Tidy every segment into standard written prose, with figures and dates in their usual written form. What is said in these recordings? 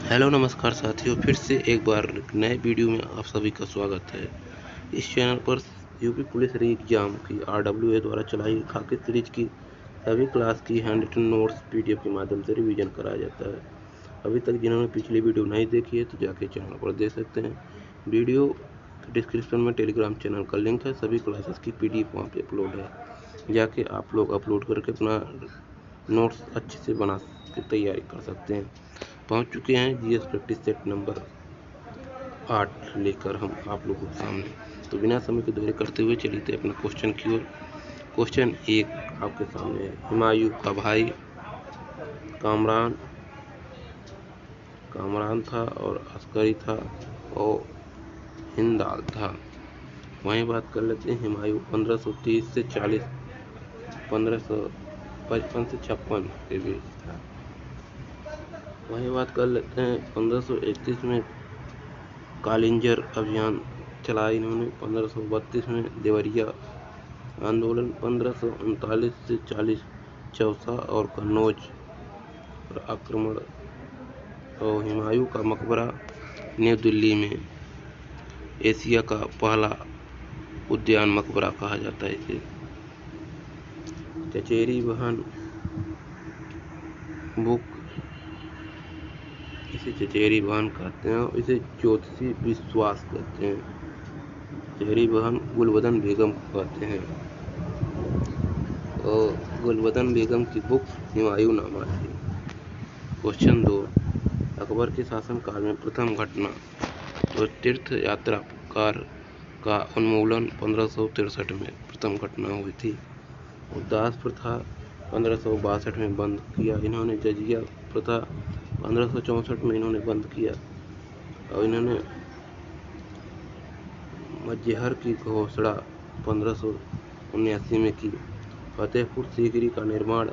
Hello नमस्कार साथियों, फिर से एक बार नए वीडियो में आप सभी का स्वागत है। इस चैनल पर यूपी पुलिस री एग्जाम की आरडब्ल्यूए द्वारा चलाई खाकी सीरीज की सभी क्लास की हैंड रिटन नोट्स पीडीएफ के माध्यम से रिवीजन कराया जाता है। अभी तक जिन्होंने पिछली वीडियो नहीं देखी है तो जाके चैनल पर देख सकते हैं। वीडियो डिस्क्रिप्शन में टेलीग्राम चैनल का लिंक है, सभी क्लासेस की पीडीएफ वहाँ पे अपलोड है। जाके आप लोग अपलोड करके अपना नोट्स अच्छे से बना के तैयारी कर सकते हैं। पहुंच चुके हैं जीएस प्रैक्टिस सेट नंबर 8 लेकर हम आप लोगों के सामने। तो बिना समय के दोहरे करते हुए चलिए अपने क्वेश्चन की ओर। क्वेश्चन 1 आपके सामने है। हुमायूं का भाई कामरान कामरान था और अस्करी था और हिंदाल था। वहीं बात कर लेते हैं हुमायूं 1530 से 1555 से 56 के बीच था। वहीं बात कर लेते हैं 1531 में कालिंजर अभियान चलाया इन्होंने। 1532 में देवरिया आंदोलन, 1539 से 40 चौसा और कन्नौज पर आक्रमण। और हुमायूं का मकबरा न्यू दिल्ली में एशिया का पहला उद्यान मकबरा कहा जाता है इसे। चचेरी बहन बुक, इसे चचेरी बहन कहते हैं और इसे ज्योतिषी विश्वास कहते हैं। चचेरी बहन गुलबदन बेगम को कहते हैं और गुलबदन बेगम की बुक हुमायूंनामा थी। क्वेश्चन 2, अकबर के शासनकाल में प्रथम घटना तो तीर्थ यात्रा कार का उन्मूलन 1563 में प्रथम घटना हुई थी। उदास प्रथा 1562 में बंद किया इन्होंने। जजिया प्रथा 1564 में इन्होंने बंद किया और इन्होंने मजहर की घोषणा 1579 में की। फतेहपुर सीकरी का निर्माण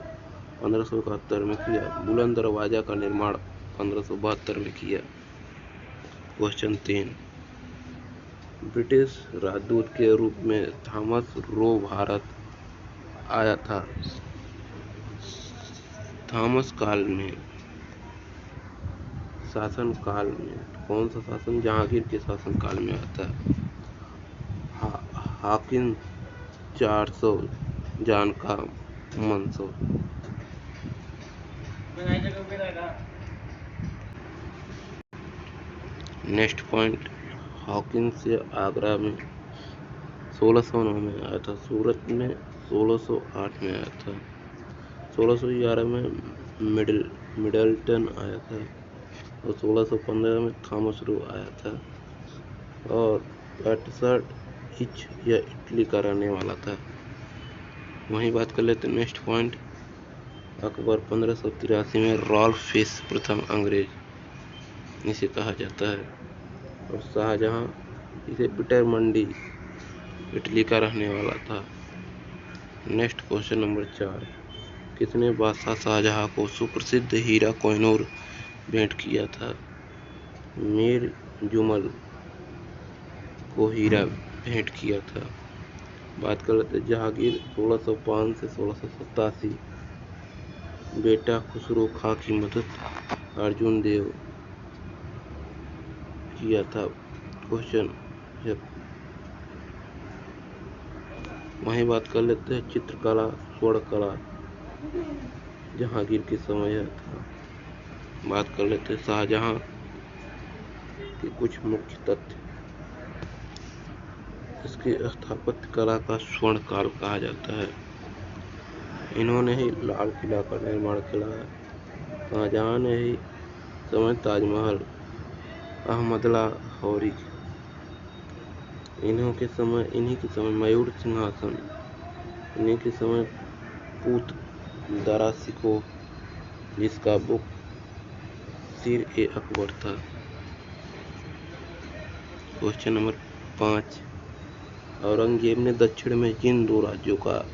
1571 में किया। बुलंद दरवाजा का निर्माण 1572 में किया। क्वेश्चन 3, ब्रिटिश राजदूत के रूप में थॉमस रो भारत आया था। थॉमस काल में शासन काल में कौन सा शासन जहांगीर के शासन काल में आया था। हाकिम 400 जान का मंसूर। नेक्स्ट पॉइंट, हॉकिंस से आगरा में 1609 में आया था। सूरत में 1608 में आया था। 1611 में मिडलटन आया था और 1615 में थॉमस रो आया था और पैटर्सटच यह इटली का रहने वाला था। वहीं बात कर लेते हैं नेक्स्ट पॉइंट, अकबर 1583 में रॉल्फ फिश प्रथम अंग्रेज इसे कहा जाता है और शाहजहां इसे पीटर मंडी इटली का रहने वाला था। नेक्स्ट क्वेश्चन नंबर 4, किसने बादशाह शाहजहां को सुप्रसिद्ध हीरा कोहिनूर भेंट किया था। मीर जुमल को हीरा भेंट किया था। बात कर लेते जहांगीर 1605 से 1687। बेटा खुसरो खां की मदद अर्जुन देव किया था। क्वेश्चन, वहीं बात कर लेते हैं चित्रकला स्वर्ण कला जहांगीर के समय था। बात कर लेते हैं शाहजहां के कुछ मुख्य तथ्य। इसकी स्थापत्य कला का स्वर्ण काल कहा जाता है। इन्होंने ही लाल किला का निर्माण किया है। शाहजहां ने ही समय ताजमहल, अहमदला हौरी, इन्हीं के समय मयूर सिंहासन, इन्हीं के समय पूत दारासिको जिसका बुक सिर ए अकबर था। क्वेश्चन नंबर 5, औरंगजेब ने दक्षिण में जिन दो राज्यों का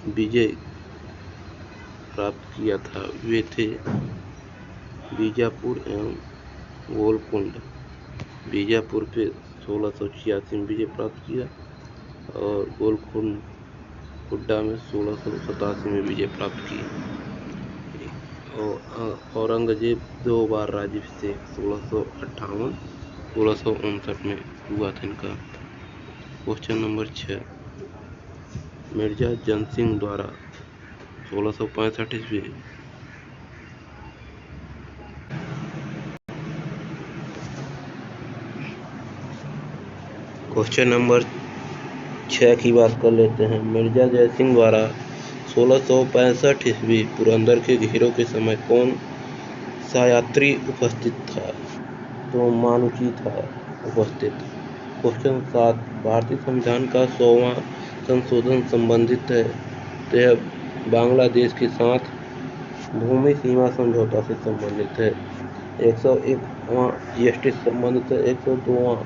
विजय प्राप्त किया था वे थे बीजापुर एवं गोलकुंड। बीजापुर पे 1686 में विजय प्राप्त किया और गोलकुंडा में 1687 में विजय प्राप्त की। औरंगजेब 2 बार राज्याभिषेक 1658 1659 में हुआ था इनका। क्वेश्चन नंबर 6, मिर्जा जयसिंह द्वारा 1665 ईस्वी। क्वेश्चन नंबर 6 की बात कर लेते हैं। मिर्जा जयसिंह द्वारा 1665 ईस्वी पुरंदर के घेरों के समय कौन सा यात्री उपस्थित था? तो मानुची था उपस्थित। क्वेश्चन 7, भारतीय संविधान का 100वां संशोधन संबंधित है तो यह बांग्लादेश के साथ भूमि सीमा समझौता से संबंधित है। 101वां जीएसटी से संबंधित है। 102वां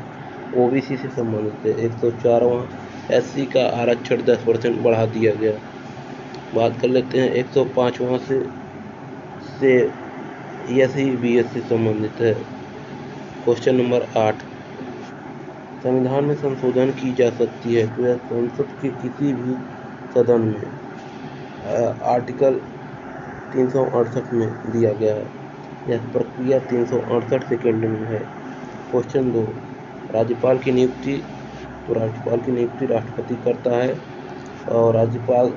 ओबीसी से संबंधित है। 104वां एससी का आरक्षण 10% बढ़ा दिया गया। बात कर लेते हैं 105वां से एससी बीएस से संबंधित है। क्वेश्चन नंबर 8, संविधान में संशोधन की जा सकती है तो यह संसद के किसी भी सदन में आर्टिकल 368 में दिया गया है। यह प्रक्रिया 368 सेकेंड में है। क्वेश्चन 2, राज्यपाल की नियुक्ति। तो राज्यपाल की नियुक्ति राष्ट्रपति करता है और राज्यपाल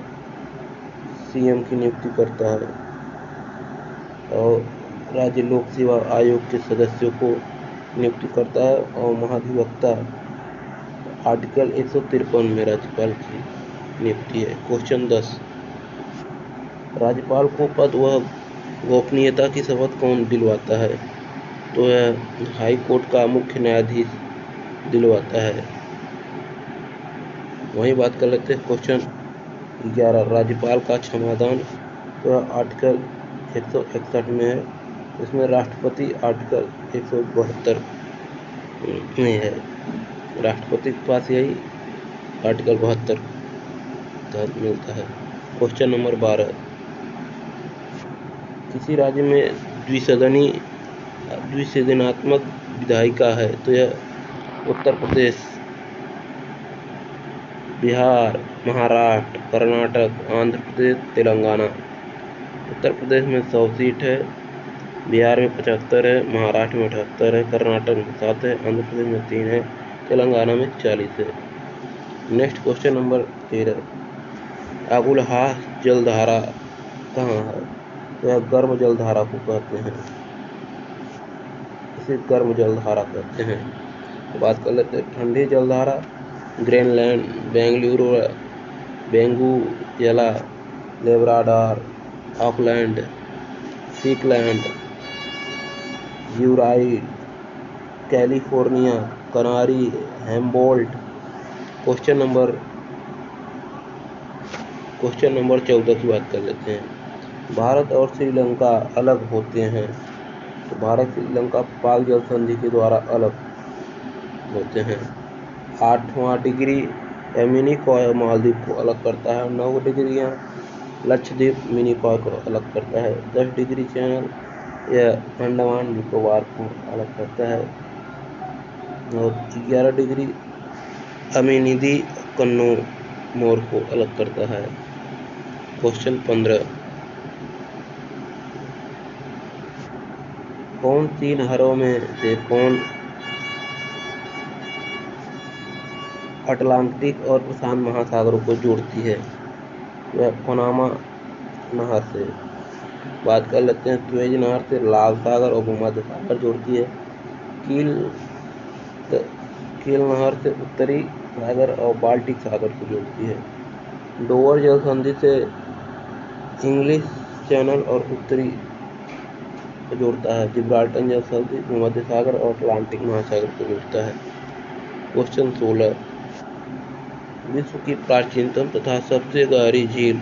सीएम की नियुक्ति करता है और राज्य लोक सेवा आयोग के सदस्यों को नियुक्ति करता है और महाधिवक्ता आर्टिकल 153 में राज्यपाल की नियुक्ति है। क्वेश्चन 10, राज्यपाल को पद व गोपनीयता की शपथ कौन दिलवाता है? तो यह हाई कोर्ट का मुख्य न्यायाधीश दिलवाता है। वहीं बात कर लेते हैं क्वेश्चन 11, राज्यपाल का क्षमादान। तो आर्टिकल 161 में है। इसमें राष्ट्रपति आर्टिकल 172 में है। राष्ट्रपति के पास यही आर्टिकल 72 तहत मिलता है। क्वेश्चन नंबर 12, किसी राज्य में द्विसदनात्मक विधायिका है तो यह उत्तर प्रदेश, बिहार, महाराष्ट्र, कर्नाटक, आंध्र प्रदेश, तेलंगाना। उत्तर प्रदेश में 100 सीट है, बिहार में 75 है, महाराष्ट्र में 78 है, कर्नाटक में 7 है, आंध्र प्रदेश में 3 है, तेलंगाना में 40 है। नेक्स्ट क्वेश्चन नंबर 13, अगुलहास जलधारा कहाँ है? तो यह गर्म जलधारा को कहते हैं, इसे गर्म जलधारा कहते हैं। तो बात कर लेते हैं ठंडी जलधारा। Greenland, Bengaluru, Venezuela, Labrador, Auckland, सिकलैंड, यूराइड, California, Canary, Humboldt. Question number 14 की बात कर लेते हैं। भारत और श्रीलंका अलग होते हैं तो भारत श्रीलंका पाक जल संधि के द्वारा अलग होते हैं। 8वां डिग्री मिनिकॉय मालदीव को अलग करता है। 9 डिग्रियाँ लक्षद्वीप मिनिकॉय को अलग करता है। 10 डिग्री चैनल यह अंडमान निकोबार को अलग करता है और 11 डिग्री अमीनिदी कन्नौमोर को अलग करता है। क्वेश्चन 15, कौन सी नहरों में से कौन अटलांटिक और प्रशांत महासागरों को जोड़ती है? वह पनामा नहर से। बात कर लेते हैं सुएज नहर से लाल सागर और भूमध्य सागर जोड़ती है। कील नहर से उत्तरी सागर और बाल्टिक सागर को जोड़ती है। डोवर जल संधि से इंग्लिश चैनल और उत्तरी को जोड़ता है। जिब्राल्टर जल संधि भूमध्य सागर और अटलांटिक महासागर को जोड़ता है। क्वेश्चन 16, विश्व की प्राचीनतम तथा सबसे गहरी झील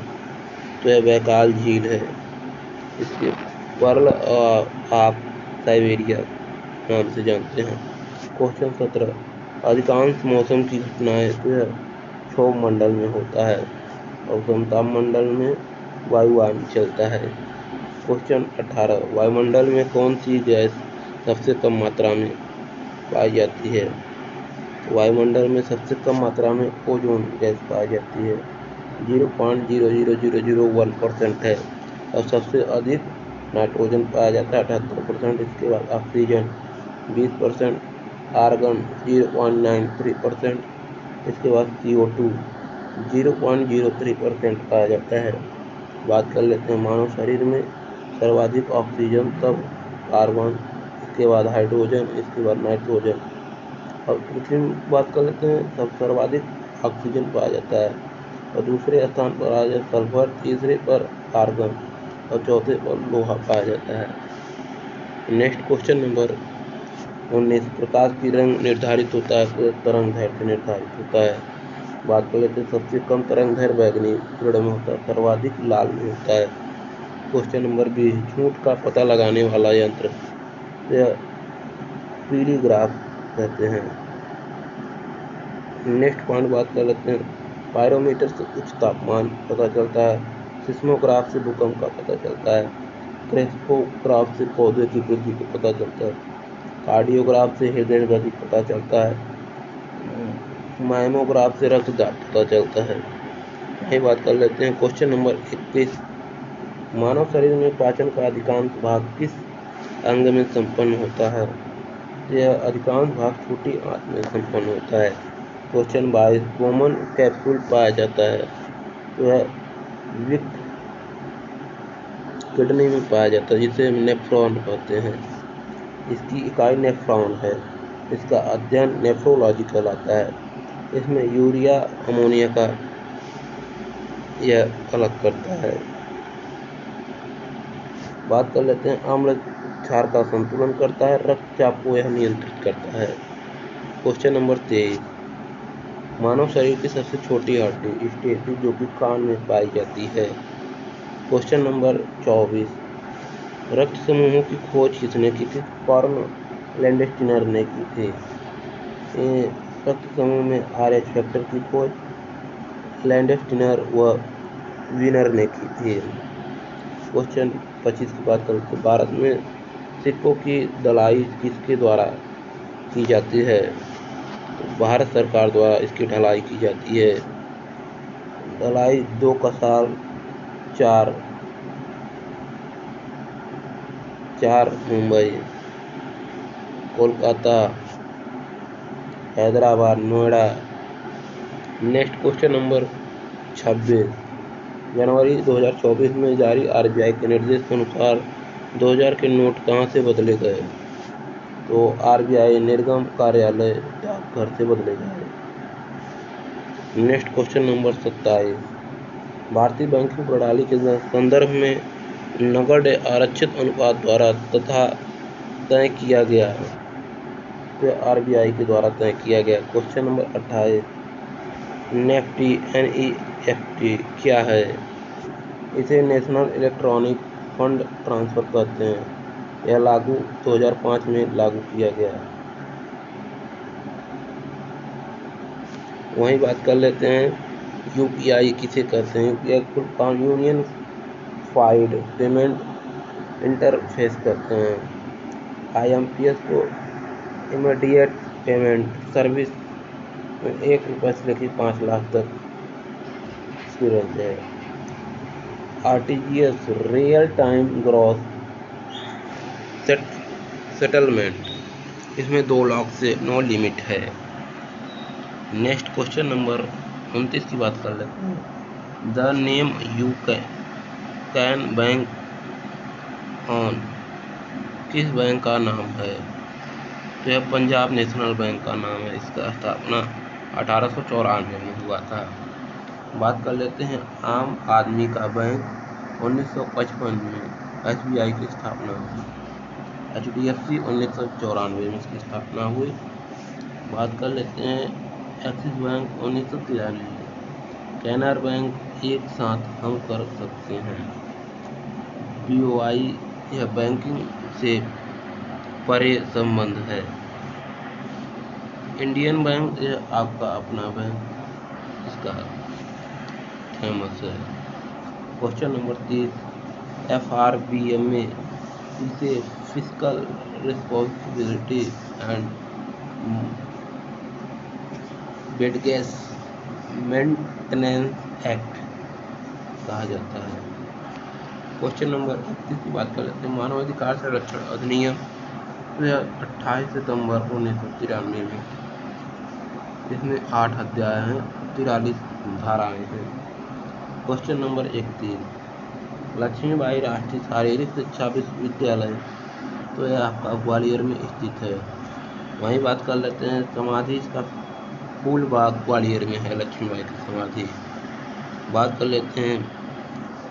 तो यह बैकाल झील है। इसके पर्ल ऑफ साइबेरिया नाम से जानते हैं। क्वेश्चन 17, अधिकांश मौसम की घटनाएं तो यह क्षोभ मंडल में होता है और समताप मंडल में वायुयान चलता है। क्वेश्चन 18, वायुमंडल में कौन सी गैस सबसे कम मात्रा में पाई जाती है? वायुमंडल में सबसे कम मात्रा में ओजोन गैस पाई जाती है, 0.00001% है और सबसे अधिक नाइट्रोजन पाया जाता है 78%, इसके बाद ऑक्सीजन 20%, आर्गन 0.93%, इसके बाद CO2 0.03% पाया जाता है। बात कर लेते हैं मानव शरीर में सर्वाधिक ऑक्सीजन, तब कार्बन, इसके बाद हाइड्रोजन, इसके बाद नाइट्रोजन। और पृथ्वी में बात कर लेते हैं, सब सर्वाधिक ऑक्सीजन पाया जाता है और दूसरे स्थान पर आ जाए सल्फर, तीसरे पर आर्गन और चौथे पर लोहा पाया जाता है। नेक्स्ट क्वेश्चन नंबर 19, प्रकाश की रंग निर्धारित होता है तो तरंग दैर्घ्य से निर्धारित होता है। बात कर लेते हैं सबसे कम तरंग दैर्घ्य बैगनी किरण में होता है, सर्वाधिक लाल में होता है। क्वेश्चन नंबर 20, झूठ का पता लगाने वाला यंत्र पीलीग्राफ कहते हैं। नेक्स्ट पॉइंट बात कर लेते हैं, पायरोमीटर से उच्च तापमान पता चलता है, सिस्मोग्राफ से भूकंप का पता चलता है, क्रेस्पोग्राफ से पौधे की वृद्धि को पता चलता है, कार्डियोग्राफ से हृदय गति पता चलता है, माइमोग्राफ से रक्तचाप पता चलता है। यही बात कर लेते हैं क्वेश्चन नंबर 21, मानव शरीर में पाचन का अधिकांश भाग किस अंग में संपन्न होता है? यह अधिकांश भाग छोटी आंत में संपन्न होता है। क्वेश्चन 22, कॉमन कैप्सूल पाया जाता है तो यह विक किडनी में पाया जाता है, जिसे हम नेफ्रॉन कहते हैं। इसकी इकाई नेफ्रॉन है। इसका अध्ययन नेफ्रोलॉजी कहलाता है। इसमें यूरिया अमोनिया का यह अलग करता है। बात कर लेते हैं, आम्ल क्षार का संतुलन करता है, रक्तचाप को यह नियंत्रित करता है। क्वेश्चन नंबर 23, मानव शरीर की सबसे छोटी हड्डी स्टेपी जो कि कान में पाई जाती है। क्वेश्चन नंबर 24, रक्त समूहों की खोज किसने की थी? कार्ल लैंडस्टीनर ने की थी। रक्त समूह में RH फैक्टर की खोज लैंडस्टीनर व वीनर ने की थी। क्वेश्चन 25 की बात करें तो भारत में सिक्कों की ढलाई किसके द्वारा की जाती है? तो भारत सरकार द्वारा इसकी ढलाई की जाती है। ढलाई 2 Kasal, 4 Mumbai, Kolkata, Hyderabad, Noida. Next question number 26, जनवरी 2024 में जारी RBI के निर्देश के अनुसार 2000 के नोट कहाँ से बदले गए? तो RBI निर्गम कार्यालय डाकघर से बदले गए। नेक्स्ट क्वेश्चन नंबर 27, भारतीय बैंकिंग प्रणाली के संदर्भ में नकद आरक्षित अनुपात द्वारा तथा तय किया गया, तो RBI के द्वारा तय किया गया। क्वेश्चन नंबर 28, NEFT क्या है? इसे नेशनल इलेक्ट्रॉनिक फंड ट्रांसफर कहते हैं। यह 2005 में लागू किया गया। वहीं बात कर लेते हैं UPI किसे कहते हैं? UPI full form unified payment interface कहते हैं। IMPS को इमीडिएट पेमेंट सर्विस में 1 रुपये से लेकर 5 लाख तक की रेंज है। RTGS real time gross settlement, इसमें 2 लाख से नो लिमिट है। नेक्स्ट क्वेश्चन नंबर 29 की बात कर लेते हैं, the name you can bank on किस बैंक का नाम है? तो यह पंजाब नेशनल बैंक का नाम है। इसका स्थापना 1894 में हुआ था। बात कर लेते हैं आम आदमी का बैंक 1955 में SBI की स्थापना हुई। HDFC 1994 में इसकी स्थापना हुई। बात कर लेते हैं एक्सिस बैंक 1993 में, कैनरा बैंक एक साथ हम कर सकते हैं। BOI यह बैंकिंग से परे संबंध है। इंडियन बैंक यह आपका अपना बैंक, इसका फेमस है। क्वेश्चन नंबर 30, FRBMA इसे fiscal responsibility and budget maintenance act कहा जाता है। क्वेश्चन नंबर 31 की बात कर लेते हैं। मानवाधिकार संरक्षण अधिनियम 28 सितंबर 1993 में, इसमें 8 अध्याय हैं, 43 धाराएं हैं। क्वेश्चन नंबर 31, लक्ष्मीबाई राष्ट्रीय शारीरिक शिक्षा विश्वविद्यालय, तो यह आपका ग्वालियर में स्थित है। वहीं बात कर लेते हैं समाधि का फूल बाग ग्वालियर में है लक्ष्मीबाई की समाधि। बात कर लेते हैं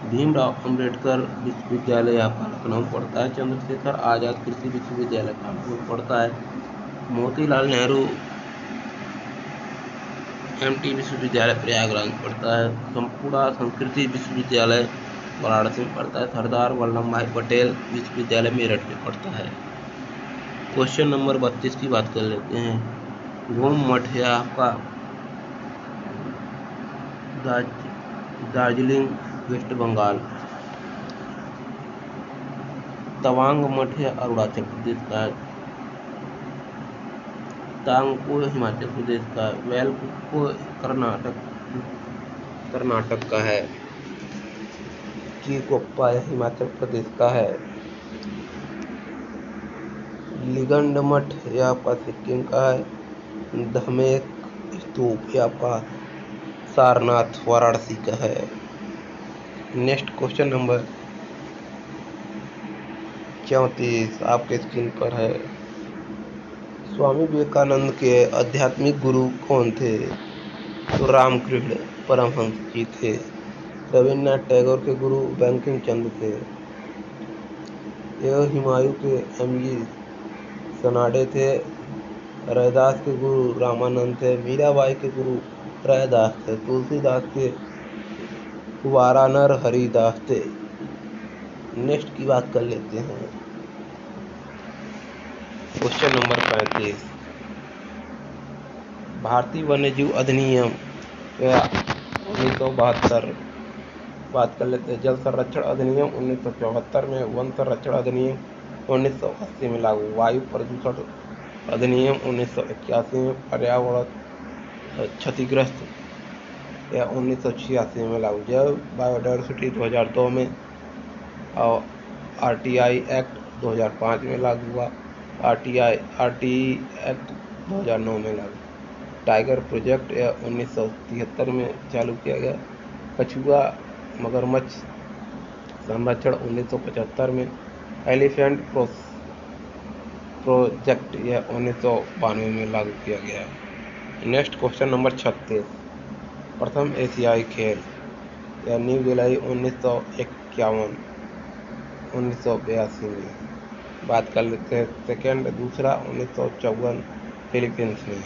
भीमराव अंबेडकर विश्वविद्यालय आपका लखनऊ पड़ता है। चंद्रशेखर आजाद कृषि विश्वविद्यालय कानपुर पड़ता है। मोतीलाल नेहरू एमटी विश्वविद्यालय प्रयागराज पड़ता है। संपूर्ण संस्कृति विश्वविद्यालय वाराणसी में पड़ता है। सरदार वल्लभ भाई पटेल विश्वविद्यालय मेरठ में पड़ता है। क्वेश्चन नंबर 32 की बात कर लेते हैं। घूम मठ है आपका दार्जिलिंग वेस्ट बंगाल। तवांग मठ है अरुणाचल प्रदेश का है। तांगको हिमाचल प्रदेश का है। वेलकुप्पु कर्नाटक का है। चिरकोप्पा हिमाचल प्रदेश का है। लिगंड मठ यह आपका सिक्किम का है। धमेक स्तूप यह आपका सारनाथ वाराणसी का है। नेक्स्ट क्वेश्चन नंबर 34 आपके स्क्रीन पर है। स्वामी विवेकानंद के आध्यात्मिक गुरु कौन थे? तो रामकृष्ण परमहंस जी थे। रविन्द्रनाथ टैगोर के गुरु बंकिम चंद्र थे। यह हुमायूं के एमजी सनाडे थे। रैदास के गुरु रामानंद थे। मीराबाई के गुरु रैदास थे। तुलसीदास के वारानर हरिदास थे। नेक्स्ट की बात कर लेते हैं। क्वेश्चन नंबर 35, भारतीय वन्यजीव अधिनियम 1972 बात कर लेते हैं। जल संरक्षण अधिनियम 1974 में। वन संरक्षण अधिनियम 1980 में लागू। वायु प्रदूषण अधिनियम 1981 में। पर्यावरण क्षतिग्रस्त या 1986 में लागू। जैव बायोडायवर्सिटी 2002 में और आरटीआई एक्ट 2005 में लागू हुआ। आरटीई एक्ट 2009 में लागू। टाइगर प्रोजेक्ट 1973 में चालू किया गया। कछुआ मगरमच्छ संरक्षण 1975 में। एलिफेंट प्रोजेक्ट यह 1992 में लागू किया गया। नेक्स्ट क्वेश्चन नंबर 36, प्रथम एशियाई खेल या न्यू दिल्ली 1951 1982 में। बात कर लेते हैं सेकेंड दूसरा 1954 फिलीपींस में।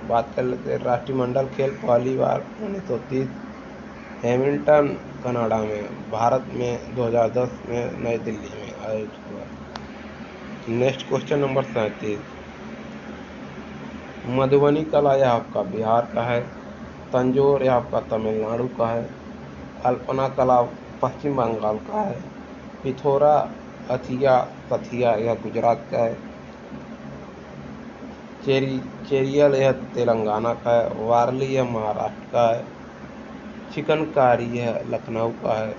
बात कर लेते हैं राष्ट्रमंडल खेल पहली बार 1930 हैमिल्टन कनाडा में। भारत में 2010 में नई दिल्ली में आयोजित हुआ। नेक्स्ट क्वेश्चन नंबर 37, मधुबनी कला यह आपका बिहार का है। तंजौर यह आपका तमिलनाडु का है। अल्पना कला पश्चिम बंगाल का है। पिथौरा अथिया तथिया यह गुजरात का है। चेरियल यह तेलंगाना का है। वारली यह महाराष्ट्र का है। चिकनकारी यह लखनऊ का है।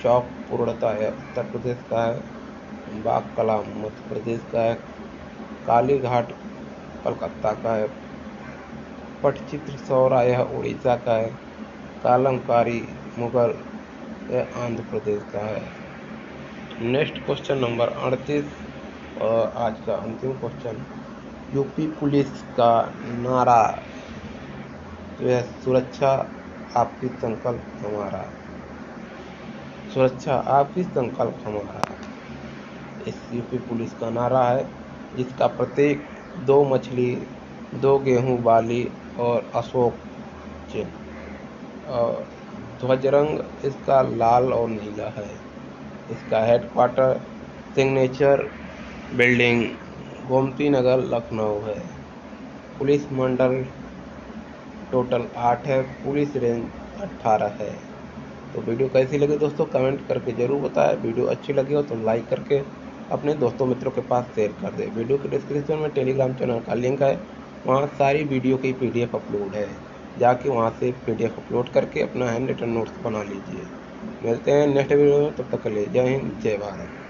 चौक पूर्णता यह उत्तर प्रदेश का है। बाग कला मध्य प्रदेश का है। काली घाट कलकत्ता का है। पटचित्र सौरा यह उड़ीसा का है। कालमकारी मुगल यह आंध्र प्रदेश का है। नेक्स्ट क्वेश्चन नंबर 38 और आज का अंतिम क्वेश्चन, यूपी पुलिस का नारा तो यह सुरक्षा आपकी संकल्प हमारा। सुरक्षा आपकी संकल्प हमारा इस यूपी पुलिस का नारा है, जिसका प्रतीक 2 मछली 2 गेहूं बाली और अशोक चिन्ह और ध्वज रंग इसका लाल और नीला है। इसका headquarter signature building Gomti Nagar Lucknow है। पुलिस मंडल टोटल 8 है। पुलिस रेंज 18 है। तो वीडियो कैसी लगी दोस्तों कमेंट करके ज़रूर बताएं। वीडियो अच्छी लगी हो तो लाइक करके अपने दोस्तों मित्रों के पास शेयर कर दें। वीडियो के डिस्क्रिप्शन में टेलीग्राम चैनल का लिंक है, वहाँ सारी वीडियो की PDF अपलोड है। जाके वहाँ से PDF अपलोड करके अपना हैंड रिटन नोट्स बना लीजिए। मिलते हैं नेक्स्ट वीडियो में, तब तक के लिए जय हिंद जय भारत।